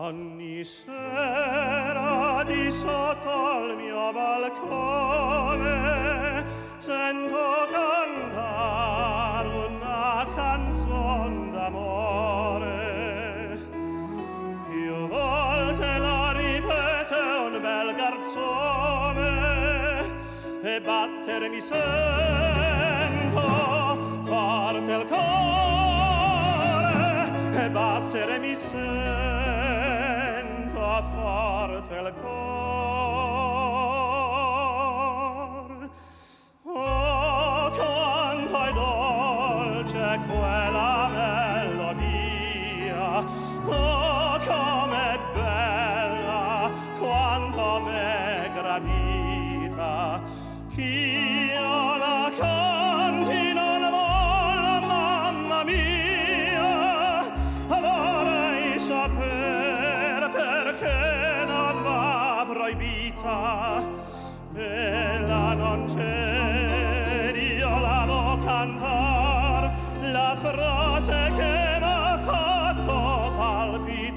Ogni sera di sotto il mio balcone sento cantare una canzone d'amore. Più volte la ripete un bel garzone e battere mi sento forte il cuore, e battere mi sento forte il cuore. Oh, quanto è dolce quella melodia, oh, com'è bella, quanto m'è gradita. Chi la canti non vuole, mamma mia, vorrei sapere perché non va proibita. Bella non c'è, io la vo' cantar, la frase che m'ha fatto palpitare.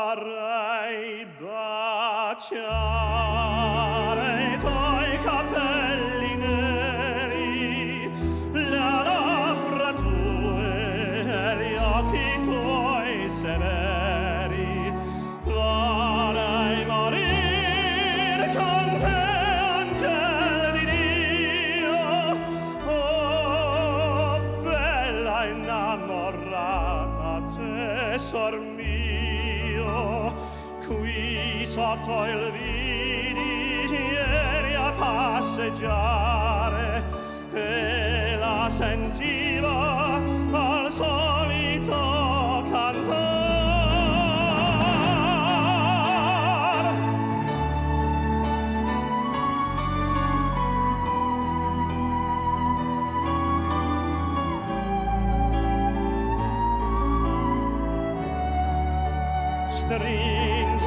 Vorrei baciare i tuoi capelli neri, le labbra tue e gli occhi tuoi severi. Vorrei morir con te, angel di Dio, oh, bella innamorata, tesor mio, qui sotto il vidi ieri a passeggiare e la sentiva al solito cantar. Stringi